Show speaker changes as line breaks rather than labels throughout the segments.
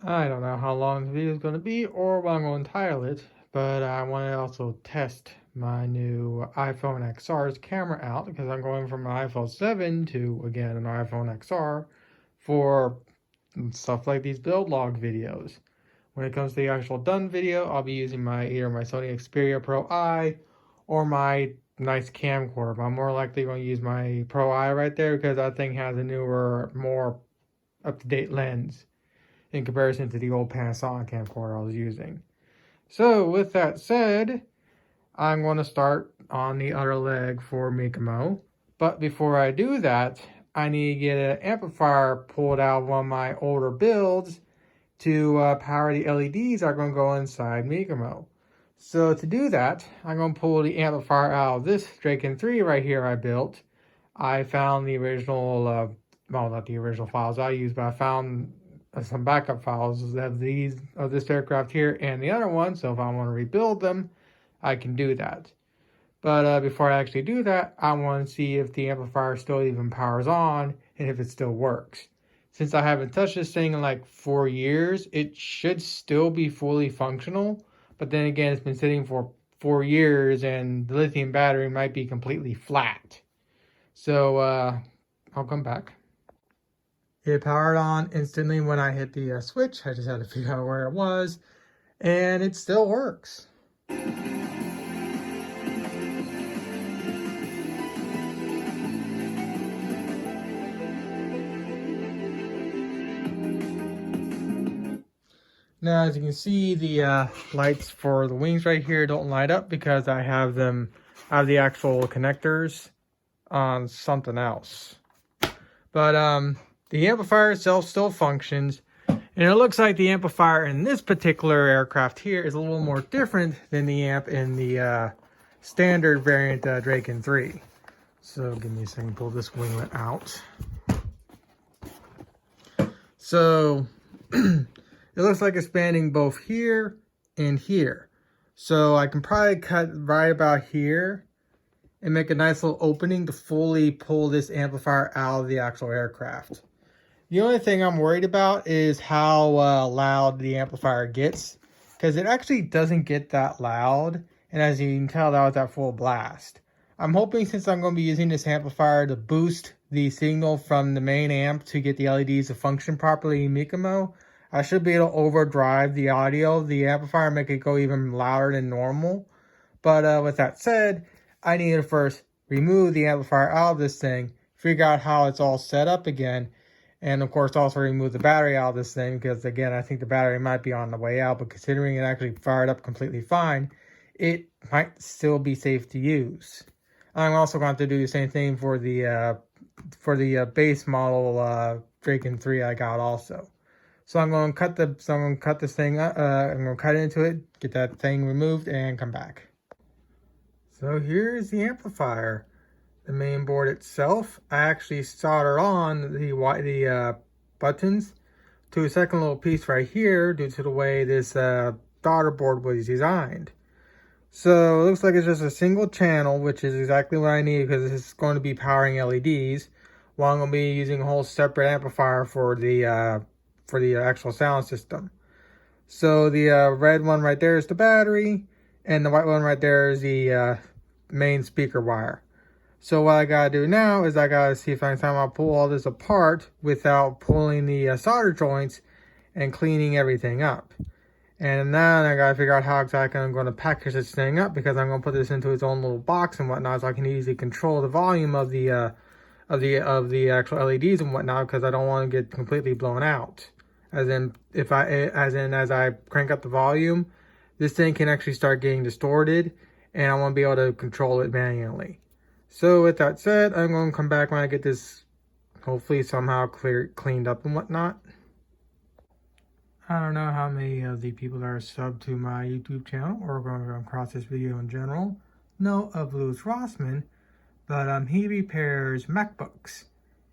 I don't know how long the video is going to be or what I'm going to title it, but I want to also test my new iPhone XR's camera out because I'm going from an iPhone 7 to, again, an iPhone XR for stuff like these build log videos. When it comes to the actual done video, I'll be using either my Sony Xperia Pro I or my nice camcorder. But I'm more likely going to use my Pro I right there because that thing has a newer, more up-to-date lens in comparison to the old Panasonic camcorder I was using. So with that said, I'm going to start on the other leg for Mikumo. But before I do that, I need to get an amplifier pulled out of one of my older builds to power the LEDs that are going to go inside Mikumo. So to do that, I'm going to pull the amplifier out of this Draken 3 right here I built. I found the original, well, not the original files I used, but I found some backup files of this aircraft here and the other one. So if I want to rebuild them, I can do that. But before I actually do that, I want to see if the amplifier still even powers on and if it still works. Since I haven't touched this thing in like 4 years, it should still be fully functional. But then again, it's been sitting for 4 years and the lithium battery might be completely flat. So I'll come back. It powered on instantly when I hit the switch. I just had to figure out where it was. And it still works. Now, as you can see, the lights for the wings right here don't light up because I have the actual connectors on something else. But the amplifier itself still functions, and it looks like the amplifier in this particular aircraft here is a little more different than the amp in the standard variant Draken 3. So give me a second to pull this winglet out. So it looks like it's spanning both here and here. So I can probably cut right about here and make a nice little opening to fully pull this amplifier out of the actual aircraft. The only thing I'm worried about is how loud the amplifier gets, because it actually doesn't get that loud, and as you can tell, that was at full blast. I'm hoping, since I'm going to be using this amplifier to boost the signal from the main amp to get the LEDs to function properly in Mikumo, I should be able to overdrive the audio of the amplifier and make it go even louder than normal. But with that said, I need to first remove the amplifier out of this thing, figure out how it's all set up again, and of course also remove the battery out of this thing, because again, I think the battery might be on the way out, but considering it actually fired up completely fine, it might still be safe to use. I'm also going to do the same thing for the base model Draken 3 I got also. So I'm going to cut this thing up, I'm going to cut into it, get that thing removed, and come back. So here's the amplifier. The main board itself, I actually soldered on the buttons to a second little piece right here due to the way this daughter board was designed. So it looks like it's just a single channel, which is exactly what I need because this is going to be powering LEDs, while I'm going to be using a whole separate amplifier for the actual sound system. So the red one right there is the battery, and the white one right there is the main speaker wire. So what I gotta do now is I gotta see if I can somehow pull all this apart without pulling the solder joints and cleaning everything up. And then I gotta figure out how exactly I'm gonna package this thing up, because I'm gonna put this into its own little box and whatnot, so I can easily control the volume of the actual LEDs and whatnot, because I don't want to get completely blown out. As I crank up the volume, this thing can actually start getting distorted, and I want to be able to control it manually. So with that said, I'm going to come back when I get this hopefully somehow cleaned up and whatnot. I don't know how many of the people that are subbed to my YouTube channel or going to come across this video in general know of Louis Rossmann, but he repairs MacBooks,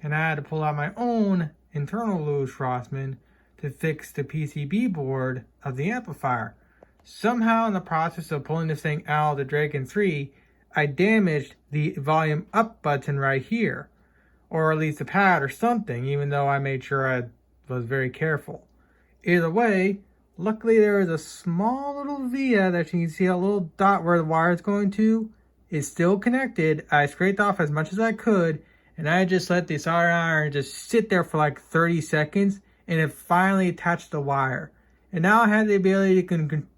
and I had to pull out my own internal Louis Rossmann to fix the PCB board of the amplifier. Somehow in the process of pulling this thing out of the Draken 3, I damaged the volume up button right here, or at least the pad or something, even though I made sure I was very careful. Either way, luckily there is a small little via that you can see, a little dot where the wire is going to. It's still connected. I scraped off as much as I could, and I just let the soldering iron just sit there for like 30 seconds, and it finally attached the wire. And now I have the ability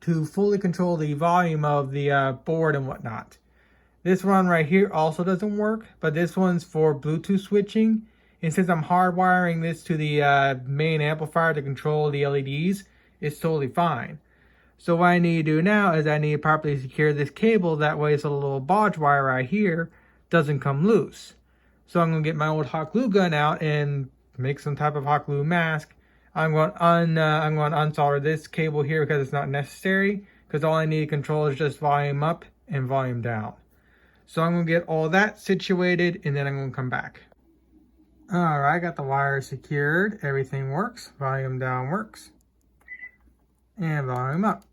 to fully control the volume of the board and whatnot. This one right here also doesn't work, but this one's for Bluetooth switching. And since I'm hardwiring this to the main amplifier to control the LEDs, it's totally fine. So what I need to do now is I need to properly secure this cable. That way so the little bodge wire right here doesn't come loose. So I'm going to get my old hot glue gun out and make some type of hot glue mask. I'm going to unsolder this cable here because it's not necessary. Because all I need to control is just volume up and volume down. So I'm going to get all that situated and then I'm going to come back. Alright, got the wire secured. Everything works. Volume down works. And volume up.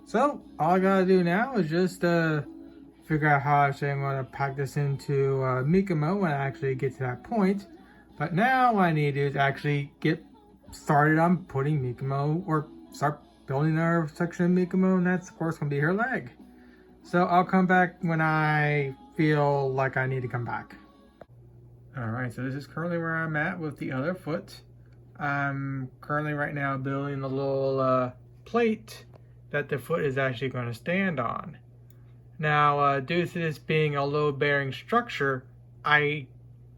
So all I gotta do now is just figure out how actually I'm going to pack this into Mikumo when I actually get to that point. But now what I need to do is actually get started on putting Mikumo, or start building our section of Mikumo, and that's of course going to be her leg. So I'll come back when I feel like I need to come back. Alright, so this is currently where I'm at with the other foot. I'm currently right now building the little plate that the foot is actually going to stand on. Now, due to this being a load-bearing structure, I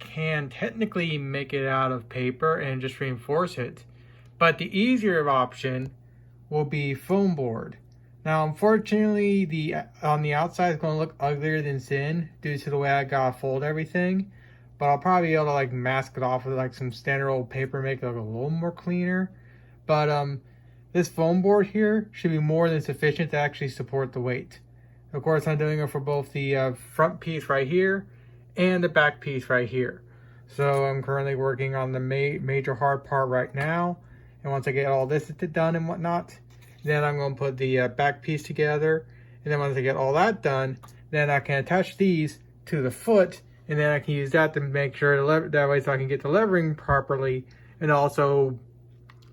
can technically make it out of paper and just reinforce it. But the easier option will be foam board. Now, unfortunately, on the outside is going to look uglier than sin due to the way I gotta fold everything. But I'll probably be able to like mask it off with like some standard old paper, make it look a little more cleaner. But this foam board here should be more than sufficient to actually support the weight. Of course, I'm doing it for both the front piece right here and the back piece right here. So I'm currently working on the major hard part right now. And once I get all this done and whatnot, then I'm going to put the back piece together. And then once I get all that done, then I can attach these to the foot. And then I can use that to make sure that way so I can get the levering properly. And also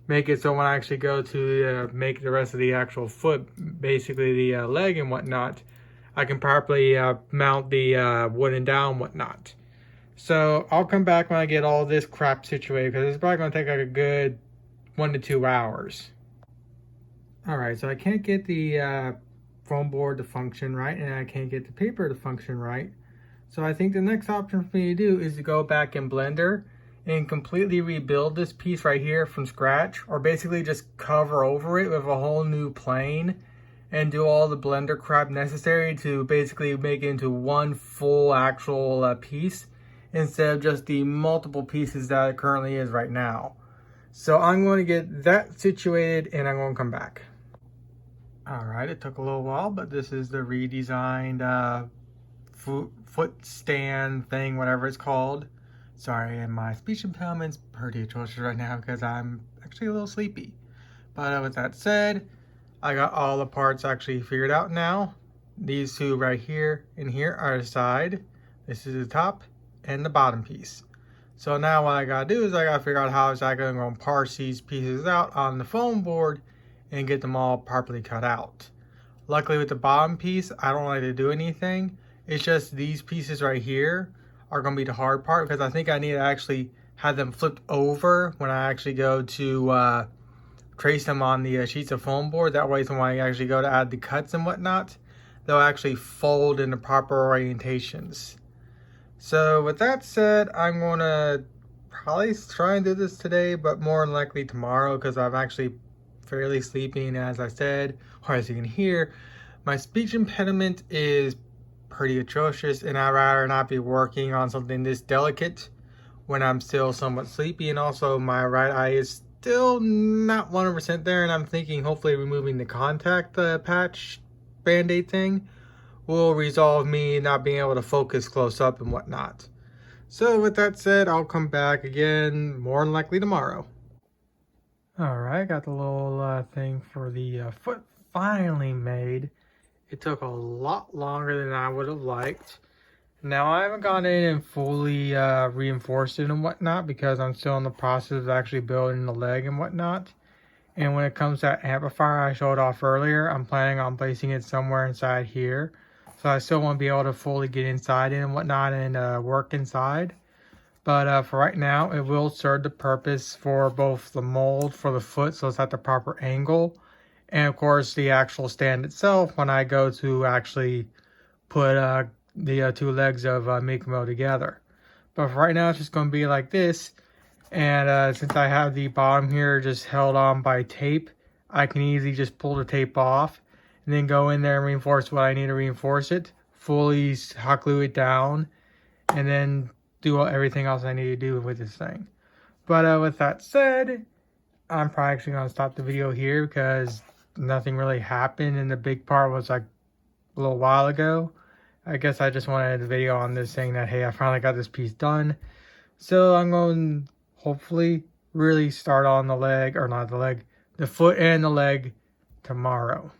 make it so when I actually go to make the rest of the actual foot, basically the leg and whatnot, I can properly mount the wooden down and whatnot. So I'll come back when I get all this crap situated, because it's probably going to take like a good 1 to 2 hours. Alright, so I can't get the foam board to function right, and I can't get the paper to function right. So I think the next option for me to do is to go back in Blender and completely rebuild this piece right here from scratch, or basically just cover over it with a whole new plane and do all the Blender crap necessary to basically make it into one full actual piece instead of just the multiple pieces that it currently is right now. So I'm going to get that situated and I'm going to come back. Alright, it took a little while, but this is the redesigned foot stand thing, whatever it's called. Sorry, and my speech impairment's pretty atrocious right now because I'm actually a little sleepy. But with that said, I got all the parts actually figured out now. These two right here and here are the side. This is the top and the bottom piece. So now what I gotta do is I gotta figure out how is I gonna parse these pieces out on the foam board and get them all properly cut out. Luckily with the bottom piece, I don't like to do anything. It's just these pieces right here are going to be the hard part, because I think I need to actually have them flipped over when I actually go to trace them on the sheets of foam board. That way, so when I actually go to add the cuts and whatnot, they'll actually fold in the proper orientations. So with that said, I'm going to probably try and do this today, but more than likely tomorrow, because I'm actually fairly sleepy, and as I said, or as you can hear, my speech impediment is pretty atrocious, and I'd rather not be working on something this delicate when I'm still somewhat sleepy. And also my right eye is still not 100% there, and I'm thinking hopefully removing the contact patch band-aid thing will resolve me not being able to focus close up and whatnot. So with that said, I'll come back again more than likely tomorrow. Alright, got the little thing for the foot finally made. It took a lot longer than I would have liked. Now I haven't gone in and fully reinforced it and whatnot because I'm still in the process of actually building the leg and whatnot. And when it comes to that amplifier I showed off earlier, I'm planning on placing it somewhere inside here. So I still want to be able to fully get inside it and whatnot and work inside. But for right now, it will serve the purpose for both the mold for the foot, so it's at the proper angle. And of course, the actual stand itself when I go to actually put the two legs of Mikumo together. But for right now, it's just going to be like this. And since I have the bottom here just held on by tape, I can easily just pull the tape off and then go in there and reinforce what I need to reinforce it, fully hot glue it down, and then do everything else I need to do with this thing. But with that said, I'm probably actually going to stop the video here because nothing really happened, and the big part was like a little while ago. I guess I just wanted a video on this saying that, hey, I finally got this piece done. So I'm going to hopefully really start on the leg, or not the leg, the foot and the leg tomorrow.